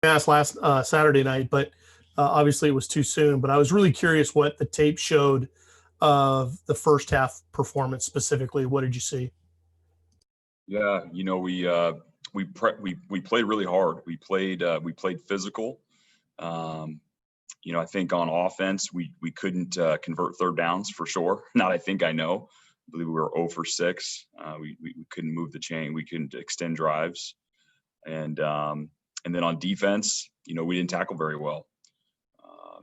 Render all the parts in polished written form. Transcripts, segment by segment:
asked last Saturday night, but obviously it was too soon. But I was really curious what the tape showed of the first half performance specifically. What did you see? Yeah, we played really hard. We played physical. Um, I think on offense we couldn't convert third downs for sure. Not I know. I believe we were 0 for 6. We couldn't move the chain. We couldn't extend drives. And then on defense, we didn't tackle very well.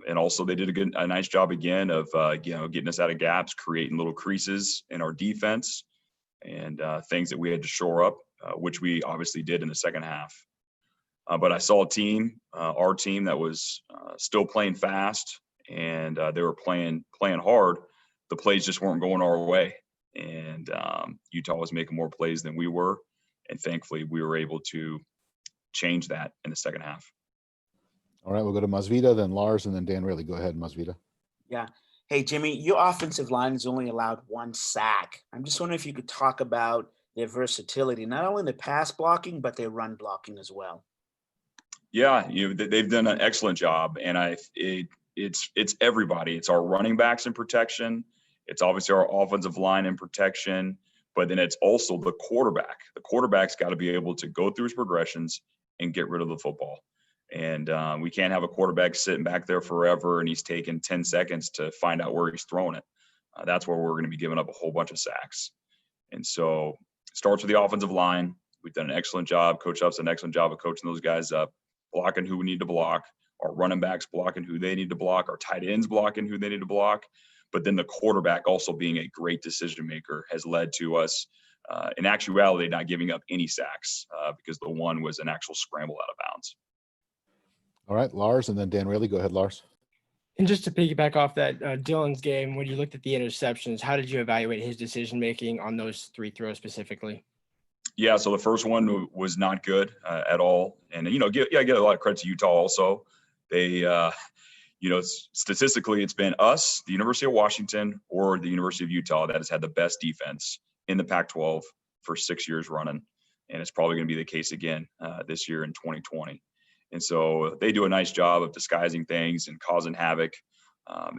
And also they did a nice job again of getting us out of gaps, creating little creases in our defense, and things that we had to shore up, which we obviously did in the second half. But I saw a team, our team, that was still playing fast, and they were playing hard. The plays just weren't going our way, and Utah was making more plays than we were, and thankfully we were able to change that in the second half. All right, we'll go to Mazvita, then Lars, and then Dan Raley. Go ahead, Mazvita. Yeah. Hey, Jimmy, your offensive line has only allowed 1 sack. I'm just wondering if you could talk about their versatility, not only in the pass blocking, but their run blocking as well. Yeah, they've done an excellent job, and it's everybody. It's our running backs in protection. It's obviously our offensive line in protection, but then it's also the quarterback. The quarterback's got to be able to go through his progressions and get rid of the football. And we can't have a quarterback sitting back there forever and he's taking 10 seconds to find out where he's throwing it. That's where we're going to be giving up a whole bunch of sacks. And so it starts with the offensive line. We've done an excellent job. Coach Huff's done an excellent job of coaching those guys up, blocking who we need to block, our running backs blocking who they need to block, our tight ends blocking who they need to block. But then the quarterback also being a great decision maker has led to us, in actuality, not giving up any sacks because the one was an actual scramble out of bounds. All right, Lars, and then Dan Raley. Go ahead, Lars. And just to piggyback off that, Dylan's game, when you looked at the interceptions, how did you evaluate his decision-making on those 3 throws specifically? Yeah, so the first one was not good at all. And, I get a lot of credit to Utah also. They, statistically, it's been us, the University of Washington, or the University of Utah that has had the best defense in the Pac-12 for 6 years running. And it's probably going to be the case again this year in 2020. And so they do a nice job of disguising things and causing havoc. And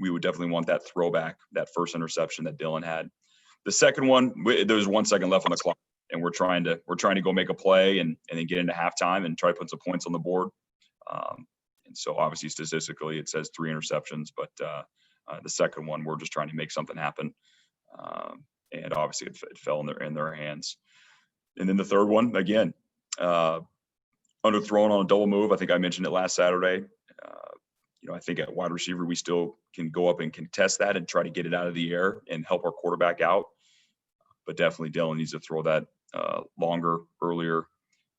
we would definitely want that throwback, that first interception that Dylan had. The second one, there was 1 second left on the clock, and we're trying to go make a play and then get into halftime and try to put some points on the board. And so obviously statistically it says 3 interceptions, but the second one, we're just trying to make something happen. And obviously it fell in their hands. And then the third one, again, underthrown on a double move. I think I mentioned it last Saturday. I think at wide receiver, we still can go up and contest that and try to get it out of the air and help our quarterback out. But definitely Dylan needs to throw that longer, earlier.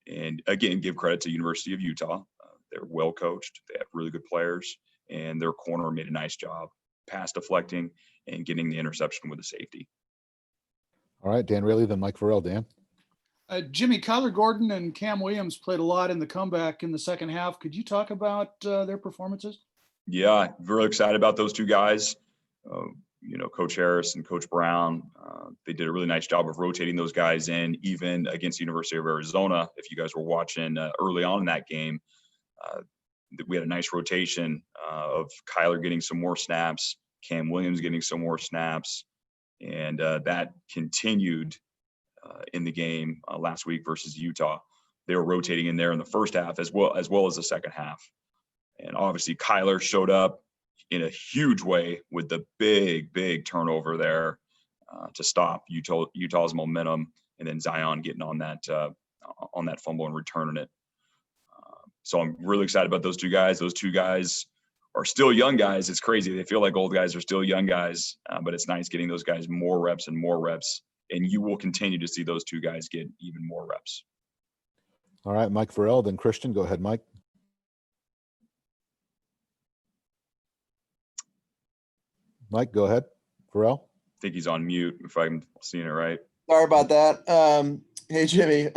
And again, give credit to University of Utah. They're well coached. They have really good players, and their corner made a nice job pass deflecting and getting the interception with the safety. All right, Dan Raley, then Mike Vorel. Dan. Jimmy, Kyler Gordon and Cam Williams played a lot in the comeback in the second half. Could you talk about their performances? Yeah, very excited about those 2 guys. Coach Harris and Coach Brown, they did a really nice job of rotating those guys in, even against the University of Arizona. If you guys were watching early on in that game, we had a nice rotation of Kyler getting some more snaps, Cam Williams getting some more snaps, and that continued in the game last week versus Utah. They were rotating in there in the first half as well as the second half. And obviously Kyler showed up in a huge way with the big turnover there to stop Utah's momentum, and then Zion getting on that fumble and returning it. So I'm really excited about those 2 guys. Those 2 guys are still young guys. It's crazy. They feel like old guys are still young guys, but it's nice getting those guys more reps and more reps. And you will continue to see those 2 guys get even more reps. All right, Mike Vorel, then Christian. Go ahead, Mike. Mike, go ahead. Vorel. I think he's on mute, if I'm seeing it right. Sorry about that. Hey, Jimmy.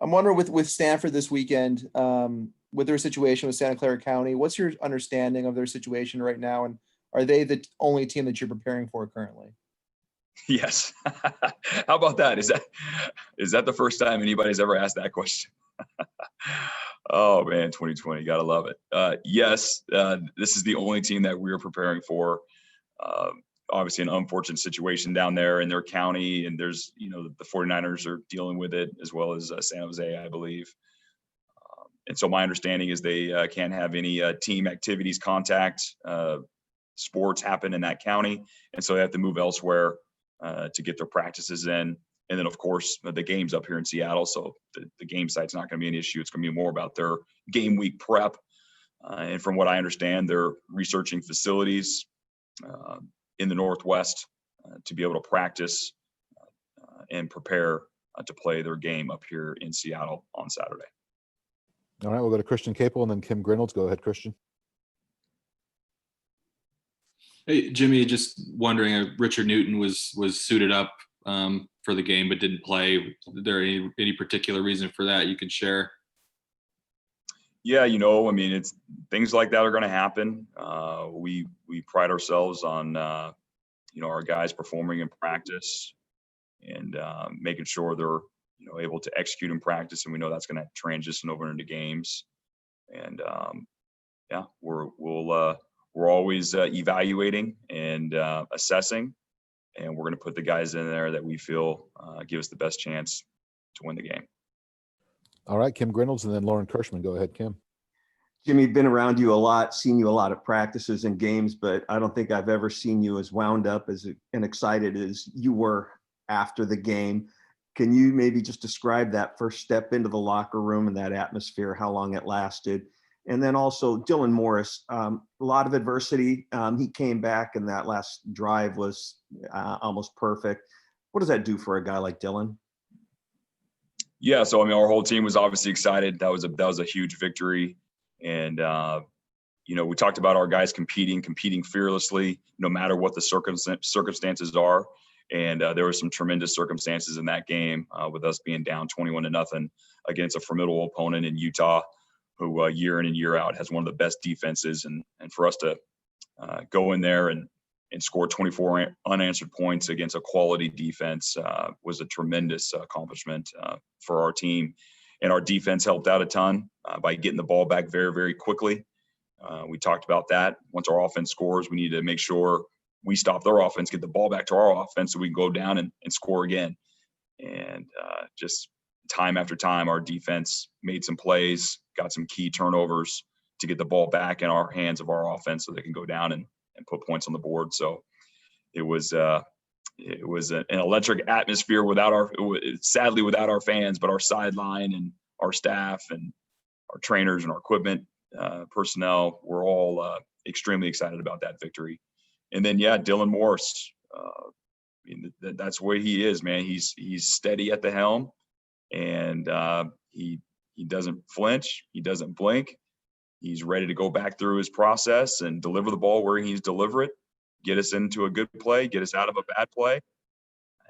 I'm wondering with Stanford this weekend, with their situation with Santa Clara County, what's your understanding of their situation right now? And are they the only team that you're preparing for currently? Yes. How about that? Is that the first time anybody's ever asked that question? Oh man, 2020, gotta love it. Yes, this is the only team that we're preparing for. Uh, Obviously, an unfortunate situation down there in their county, and there's the 49ers are dealing with it as well as San Jose, I believe. And so my understanding is they can't have any team activities, contact, sports happen in that county, and so they have to move elsewhere to get their practices in. And then, of course, the game's up here in Seattle, so the game site's not going to be an issue. It's going to be more about their game week prep. And from what I understand, they're researching facilities in the Northwest to be able to practice and prepare to play their game up here in Seattle on Saturday. All right, we'll go to Christian Caple and then Kim Grinolds. Go ahead, Christian. Hey, Jimmy, just wondering, Richard Newton was suited up for the game but didn't play. Is there any particular reason for that you could share? Yeah, I mean, it's things like that are going to happen. We pride ourselves on our guys performing in practice and making sure they're able to execute in practice, and we know that's going to transition over into games. And yeah, we're always evaluating and assessing, and we're going to put the guys in there that we feel give us the best chance to win the game. All right, Kim Grinolds and then Lauren Kirschman. Go ahead, Kim. Jimmy, been around you a lot, seen you a lot at practices and games, but I don't think I've ever seen you as wound up and excited as you were after the game. Can you maybe just describe that first step into the locker room and that atmosphere, how long it lasted? And then also Dylan Morris, a lot of adversity. He came back and that last drive was almost perfect. What does that do for a guy like Dylan? Yeah, so I mean, our whole team was obviously excited. That was a huge victory. And, we talked about our guys competing fearlessly, no matter what the circumstances are. And there were some tremendous circumstances in that game with us being down 21-0 against a formidable opponent in Utah, who year in and year out has one of the best defenses. And for us to go in there and score 24 unanswered points against a quality defense was a tremendous accomplishment for our team. And our defense helped out a ton by getting the ball back very, very quickly. We talked about that. Once our offense scores, we need to make sure we stop their offense, get the ball back to our offense so we can go down and score again. And just time after time, our defense made some plays, got some key turnovers to get the ball back in our hands of our offense so they can go down and put points on the board. So it was an electric atmosphere sadly without our fans, but our sideline and our staff and our trainers and our equipment personnel were all extremely excited about that victory. And then, yeah, Dylan Morris, that's where he is, man. He's steady at the helm, and he doesn't flinch. He doesn't blink. He's ready to go back through his process and deliver the ball where he needs to deliver it, get us into a good play, get us out of a bad play.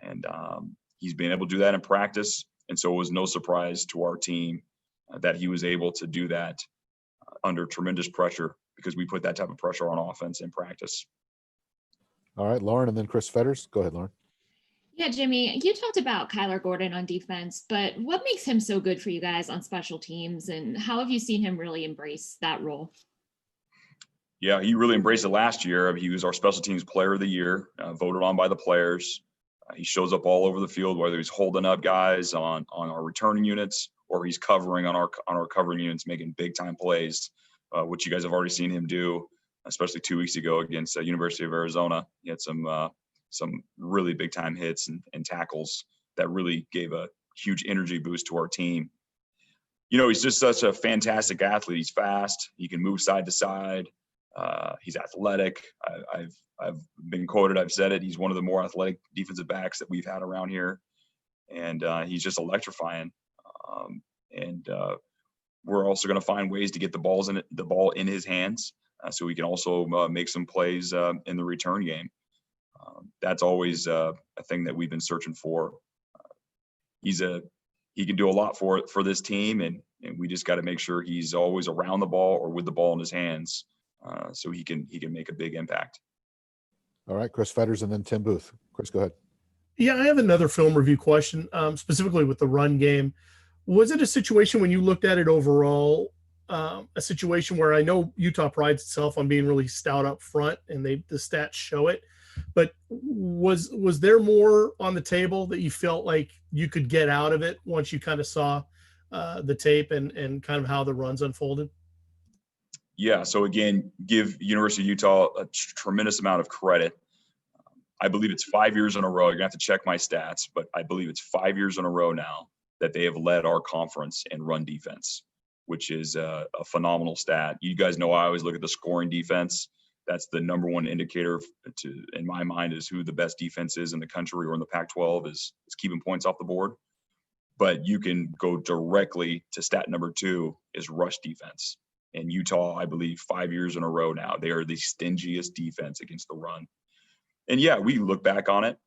And he's been able to do that in practice. And so it was no surprise to our team that he was able to do that under tremendous pressure, because we put that type of pressure on offense in practice. All right, Lauren, and then Chris Fetters. Go ahead, Lauren. Yeah, Jimmy, you talked about Kyler Gordon on defense, but what makes him so good for you guys on special teams, and how have you seen him really embrace that role? Yeah, he really embraced it last year. He was our special teams player of the year, voted on by the players. He shows up all over the field, whether he's holding up guys on our returning units or he's covering on our covering units, making big time plays, which you guys have already seen him do, especially 2 weeks ago against the University of Arizona. He had some really big time hits and tackles that really gave a huge energy boost to our team. He's just such a fantastic athlete. He's fast. He can move side to side. He's athletic. I've been quoted. I've said it. He's one of the more athletic defensive backs that we've had around here, and he's just electrifying. We're also going to find ways to get the ball in his hands, so we can also make some plays in the return game. That's always a thing that we've been searching for. He can do a lot for this team, and we just got to make sure he's always around the ball or with the ball in his hands, so he can make a big impact. All right, Chris Fetters and then Tim Booth. Chris, go ahead. Yeah, I have another film review question, specifically with the run game. Was it a situation when you looked at it overall, a situation where I know Utah prides itself on being really stout up front, and the stats show it, but was there more on the table that you felt like you could get out of it once you kind of saw the tape and kind of how the runs unfolded? Yeah. So again, give University of Utah a tremendous amount of credit. I believe it's 5 years in a row. You're gonna have to check my stats, but I believe it's 5 years in a row now that they have led our conference in run defense, which is a phenomenal stat. You guys know I always look at the scoring defense. That's the number one indicator in my mind, is who the best defense is in the country or in the Pac-12 is keeping points off the board. But you can go directly to stat number 2 is rush defense. And Utah, I believe 5 years in a row now, they are the stingiest defense against the run. And yeah, we look back on it.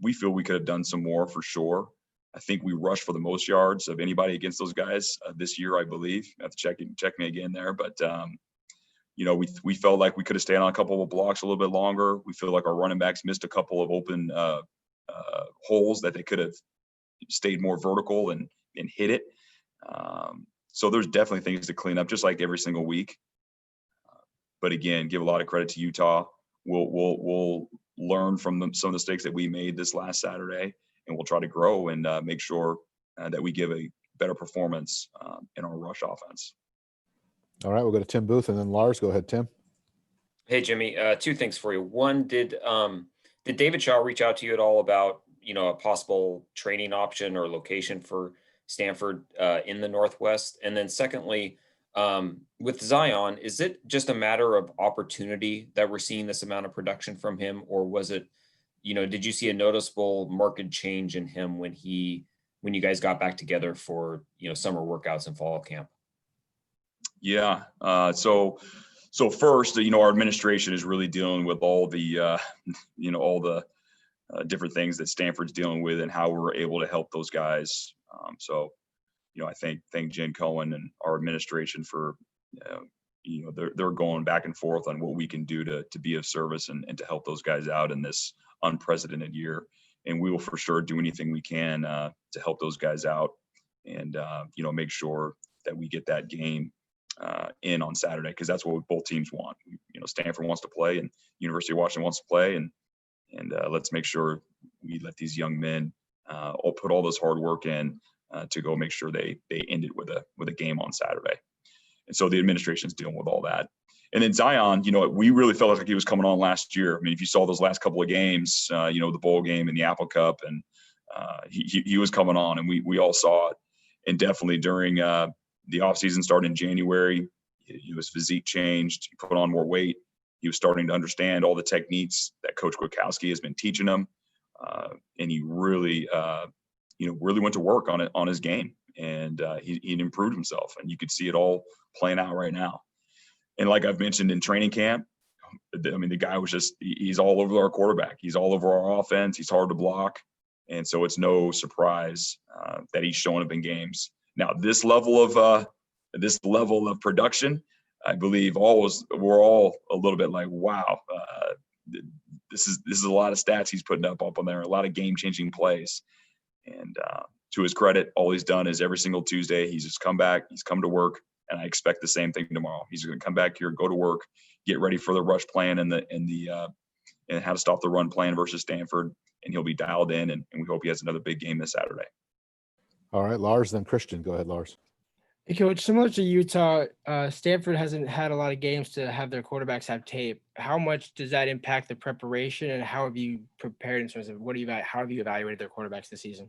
We feel we could have done some more for sure. I think we rushed for the most yards of anybody against those guys this year, I believe. I have to check me again there. But, we felt like we could have stayed on a couple of blocks a little bit longer. We feel like our running backs missed a couple of open holes that they could have stayed more vertical and hit it. So there's definitely things to clean up, just like every single week. But again, give a lot of credit to Utah. We'll learn from some of the mistakes that we made this last Saturday, and we'll try to grow and make sure that we give a better performance in our rush offense. All right, we'll go to Tim Booth and then Lars. Go ahead, Tim. Hey, Jimmy, two things for you. One, did David Shaw reach out to you at all about, a possible training option or location for Stanford in the Northwest? And then secondly, with Zion, is it just a matter of opportunity that we're seeing this amount of production from him? Or was it, did you see a noticeable marked change in him when you guys got back together for, summer workouts and fall camp? Yeah. So first, our administration is really dealing with all the, all the different things that Stanford's dealing with and how we're able to help those guys. I thank Jen Cohen and our administration for, they're going back and forth on what we can do to be of service and to help those guys out in this unprecedented year. And we will for sure do anything we can to help those guys out and, make sure that we get that game in on Saturday, because that's what both teams want. Stanford wants to play and University of Washington wants to play, and let's make sure we let these young men all put all this hard work in to go make sure they end it with a game on Saturday. And so the administration's dealing with all that. And then Zion, we really felt like he was coming on last year. I mean, if you saw those last couple of games, the bowl game and the Apple Cup, and he was coming on, and we all saw it. And definitely during the offseason started in January, his physique changed. He put on more weight. He was starting to understand all the techniques that Coach Kwiatkowski has been teaching him. And he really, really went to work on it, on his game. And he improved himself. And you could see it all playing out right now. And like I've mentioned in training camp, I mean, the guy was he's all over our quarterback. He's all over our offense. He's hard to block. And so it's no surprise that he's showing up in games. Now, this level of production, I believe we're all a little bit like, wow, this is a lot of stats he's putting up on there, a lot of game-changing plays. And to his credit, all he's done is every single Tuesday, he's just come back, he's come to work, and I expect the same thing tomorrow. He's going to come back here, go to work, get ready for the rush plan and how to stop the run plan versus Stanford, and he'll be dialed in, and we hope he has another big game this Saturday. All right, Lars, then Christian. Go ahead, Lars. Hey, Coach, similar to Utah, Stanford hasn't had a lot of games to have their quarterbacks have tape. How much does that impact the preparation, and how have you prepared in terms of how have you evaluated their quarterbacks this season?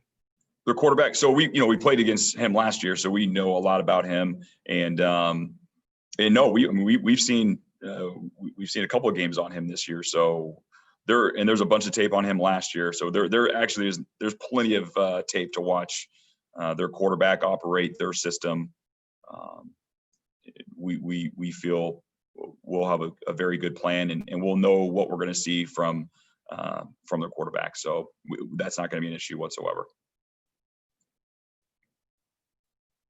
Their quarterback. So we played against him last year, so we know a lot about him. And no, we've seen a couple of games on him this year. So there's a bunch of tape on him last year. So there actually there's plenty of tape to watch their quarterback operate their system. We feel we'll have a very good plan, and we'll know what we're going to see from their quarterback. So that's not going to be an issue whatsoever.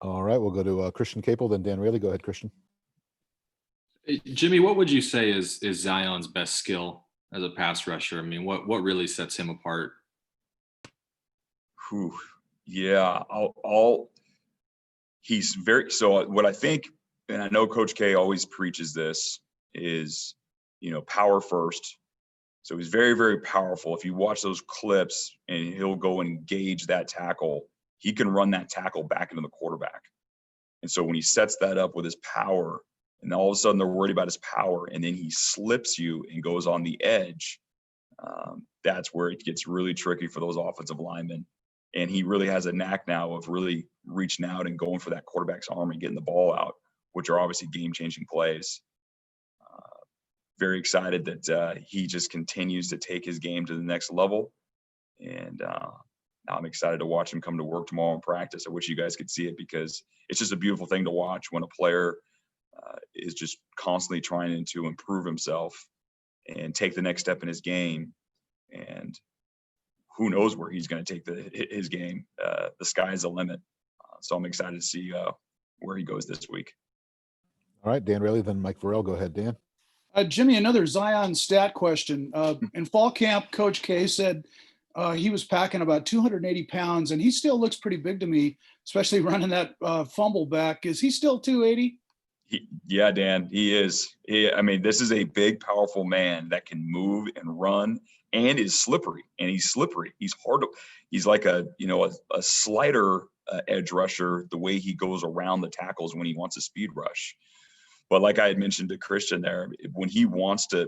All right, we'll go to Christian Caple, then Dan Raley. Go ahead, Christian. Hey, Jimmy, what would you say is Zion's best skill as a pass rusher? I mean, what really sets him apart? Yeah, I'll he's very, so what I think, and I know Coach K always preaches this, is, power first. So he's very, very powerful. If you watch those clips and he'll go and engage that tackle, he can run that tackle back into the quarterback. And so when he sets that up with his power, and all of a sudden they're worried about his power, and then he slips you and goes on the edge, that's where it gets really tricky for those offensive linemen. And he really has a knack now of really reaching out and going for that quarterback's arm and getting the ball out, which are obviously game-changing plays. Very excited that he just continues to take his game to the next level. And now I'm excited to watch him come to work tomorrow in practice. I wish you guys could see it, because it's just a beautiful thing to watch when a player is just constantly trying to improve himself and take the next step in his game. And who knows where he's going to take his game. The sky's the limit. So I'm excited to see where he goes this week. All right, Dan Raley, then Mike Vorel. Go ahead, Dan. Jimmy, another Zion stat question. In fall camp, Coach K said he was packing about 280 pounds, and he still looks pretty big to me, especially running that fumble back. Is he still 280? Yeah, Dan, he is. This is a big, powerful man that can move and run and is slippery. And he's slippery. He's hard. He's like a slider edge rusher, the way he goes around the tackles when he wants a speed rush. But like I had mentioned to Christian there, when he wants to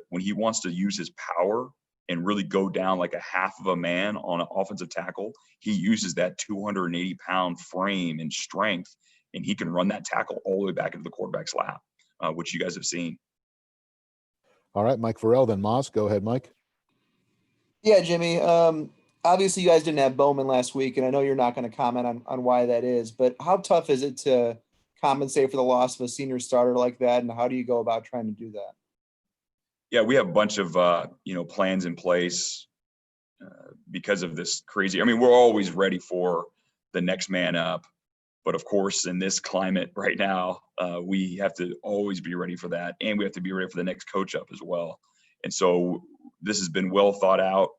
use his power and really go down like a half of a man on an offensive tackle, he uses that 280-pound frame and strength, and he can run that tackle all the way back into the quarterback's lap, which you guys have seen. All right, Mike Vorel, then Maz. Go ahead, Mike. Yeah, Jimmy. Obviously, you guys didn't have Bowman last week, and I know you're not going to comment on why that is, but how tough is it to compensate for the loss of a senior starter like that, and how do you go about trying to do that? Yeah, we have a bunch of plans in place because of this crazy. We're always ready for the next man up, but of course, in this climate right now, we have to always be ready for that, and we have to be ready for the next coach up as well. And so this has been well thought out,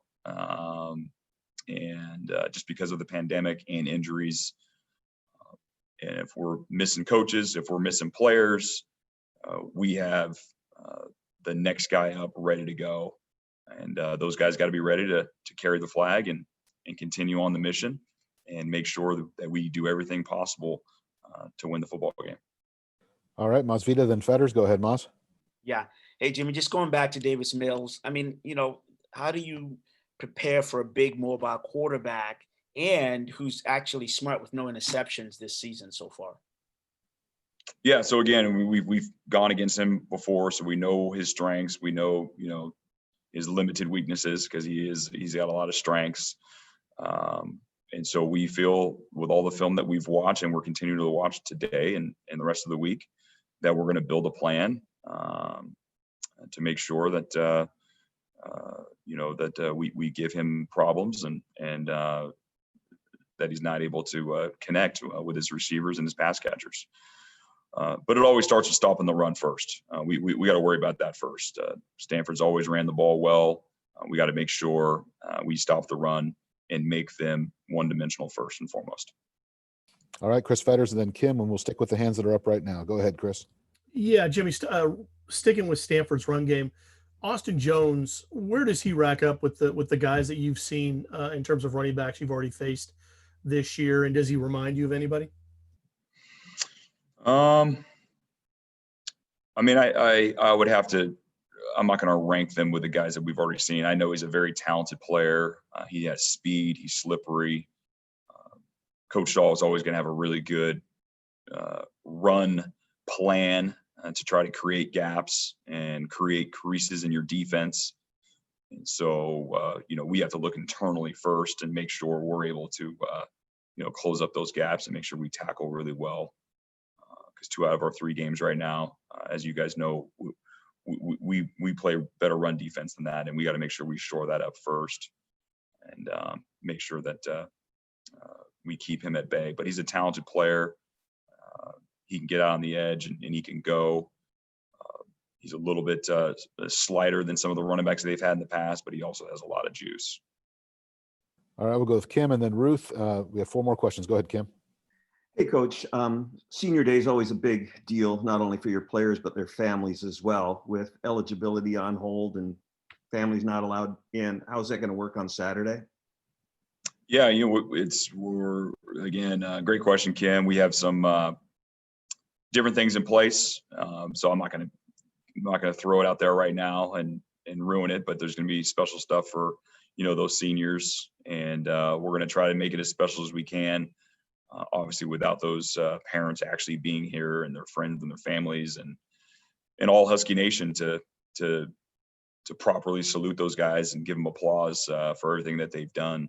and just because of the pandemic and injuries. And if we're missing coaches, if we're missing players, we have the next guy up ready to go. And those guys got to be ready to carry the flag and continue on the mission and make sure that we do everything possible to win the football game. All right, Mazvita, then Fetters. Go ahead, Maz. Yeah. Hey, Jimmy, just going back to Davis Mills. How do you prepare for a big mobile quarterback and who's actually smart with no interceptions this season so far? Yeah. So again, we've gone against him before, so we know his strengths. We know, his limited weaknesses, because he's got a lot of strengths. And so we feel, with all the film that we've watched and we're continuing to watch today and the rest of the week, that we're going to build a plan to make sure that we give him problems and that he's not able to connect with his receivers and his pass catchers. But it always starts with stopping the run first. We got to worry about that first. Stanford's always ran the ball well. We got to make sure we stop the run and make them one-dimensional first and foremost. All right, Chris Fetters, and then Kim, and we'll stick with the hands that are up right now. Go ahead, Chris. Yeah, Jimmy, sticking with Stanford's run game, Austin Jones, where does he rack up with the guys that you've seen in terms of running backs you've already faced this year, and does he remind you of anybody? I would have to. I'm not going to rank them with the guys that we've already seen. I know he's a very talented player. He has speed. He's slippery. Coach Shaw is always going to have a really good run plan to try to create gaps and create creases in your defense. And so, we have to look internally first and make sure we're able to, close up those gaps and make sure we tackle really well. Because 2 out of our 3 games right now, as you guys know, we play better run defense than that, and we got to make sure we shore that up first and make sure that we keep him at bay. But he's a talented player. He can get out on the edge and he can go. He's a little bit slighter than some of the running backs that they've had in the past, but he also has a lot of juice. All right, we'll go with Kim and then Ruth. We have 4 more questions. Go ahead, Kim. Hey, Coach. Senior day is always a big deal, not only for your players, but their families as well, with eligibility on hold and families not allowed in. How's that going to work on Saturday? Yeah, great question, Kim. We have some different things in place. So I'm not going to throw it out there right now and ruin it, but there's going to be special stuff for, those seniors. And we're going to try to make it as special as we can. Obviously without those parents actually being here and their friends and their families and all Husky Nation to properly salute those guys and give them applause for everything that they've done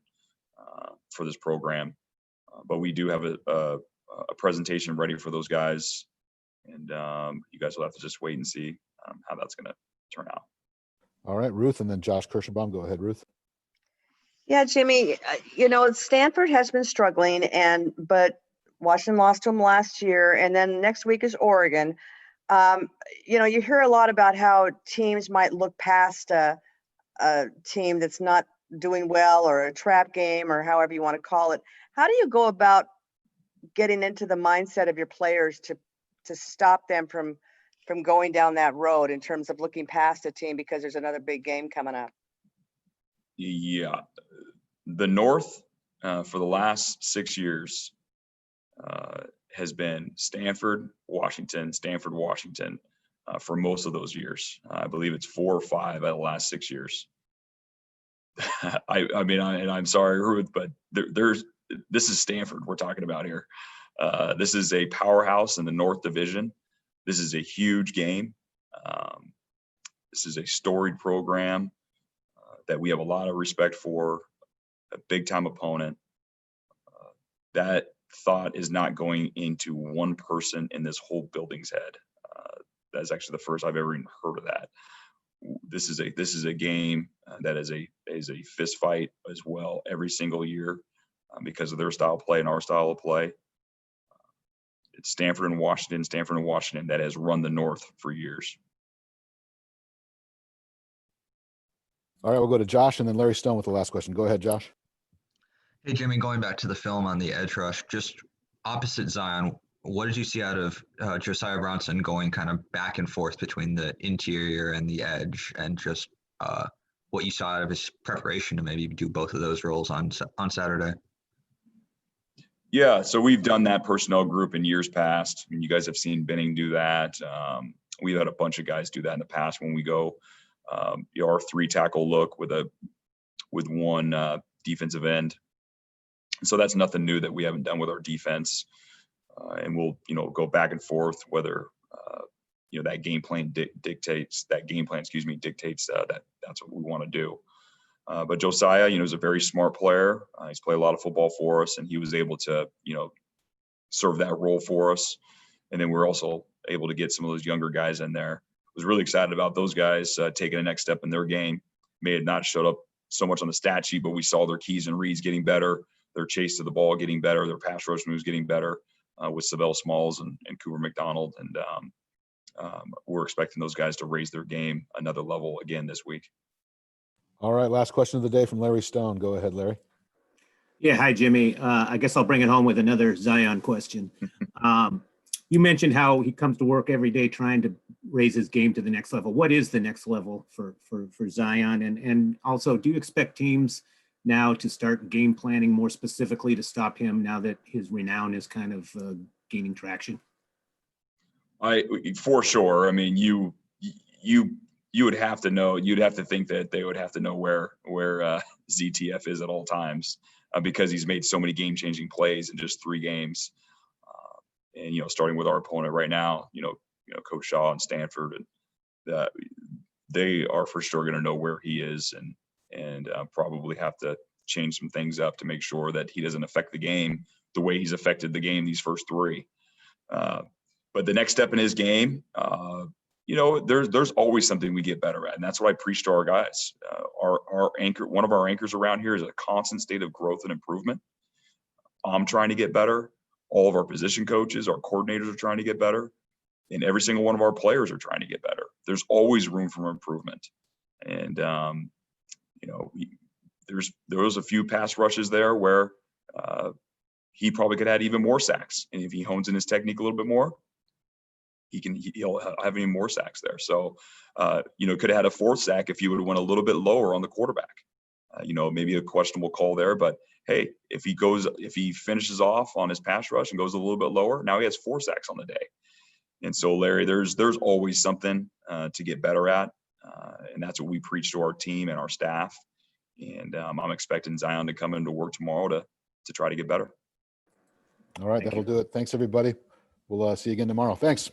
for this program. But we do have a presentation ready for those guys, and you guys will have to just wait and see how that's going to turn out. All right, Ruth, and then Josh Kirshenbaum. Go ahead, Ruth. Yeah, Jimmy, Stanford has been struggling, but Washington lost to them last year, and then next week is Oregon. You hear a lot about how teams might look past a team that's not doing well, or a trap game, or however you want to call it. How do you go about getting into the mindset of your players to stop them from going down that road in terms of looking past a team because there's another big game coming up? Yeah, the North for the last 6 years has been Stanford, Washington for most of those years. I believe it's 4 or 5 out of the last 6 years. I'm sorry, Ruth, but this is Stanford we're talking about here. This is a powerhouse in the North Division. This is a huge game. This is a storied program that we have a lot of respect for, a big-time opponent. That thought is not going into one person in this whole building's head. That's actually the first I've ever even heard of that. This is a game that is a fist fight as well every single year because of their style of play and our style of play. It's Stanford and Washington that has run the North for years. All right, we'll go to Josh and then Larry Stone with the last question. Go ahead, Josh. Hey, Jimmy, going back to the film on the edge rush, just opposite Zion, what did you see out of Josiah Bronson going kind of back and forth between the interior and the edge, and just what you saw out of his preparation to maybe do both of those roles on Saturday? Yeah, so we've done that personnel group in years past. I mean, you guys have seen Benning do that. We've had a bunch of guys do that in the past when we go our 3-tackle look with one defensive end. So that's nothing new that we haven't done with our defense. And we'll, go back and forth whether, that game plan dictates that that's what we want to do. But Josiah, is a very smart player. He's played a lot of football for us, and he was able to, serve that role for us. And then we're also able to get some of those younger guys in there. I was really excited about those guys taking the next step in their game. May have not showed up so much on the stat sheet, but we saw their keys and reads getting better, their chase to the ball getting better, their pass rush moves getting better with Savell Smalls and Cooper McDonald. And we're expecting those guys to raise their game another level again this week. All right, last question of the day from Larry Stone. Go ahead, Larry. Yeah, hi, Jimmy. I guess I'll bring it home with another Zion question. You mentioned how he comes to work every day trying to raise his game to the next level. What is the next level for Zion? And also, do you expect teams now to start game planning more specifically to stop him now that his renown is kind of gaining traction? For sure. I mean, you would have to know. You'd have to think that they would have to know where ZTF is at all times because he's made so many game-changing plays in just 3 games. And starting with our opponent right now, Coach Shaw and Stanford, and they are for sure going to know where he is, and probably have to change some things up to make sure that he doesn't affect the game the way he's affected the game these first 3. But the next step in his game, there's always something we get better at, and that's what I preach to our guys. Our anchor, one of our anchors around here, is a constant state of growth and improvement. I'm trying to get better. All of our position coaches, our coordinators are trying to get better, and every single one of our players are trying to get better. There's always room for improvement, and there was a few pass rushes there where he probably could add even more sacks. And if he hones in his technique a little bit more, he'll have even more sacks there. So, could have had a 4th sack if he would have went a little bit lower on the quarterback. Maybe a questionable call there, but hey, if he finishes off on his pass rush and goes a little bit lower, now he has 4 sacks on the day. And so, Larry, there's always something to get better at, and that's what we preach to our team and our staff. And I'm expecting Zion to come into work tomorrow to try to get better. All right, that'll do it. Thanks, everybody. We'll see you again tomorrow. Thanks.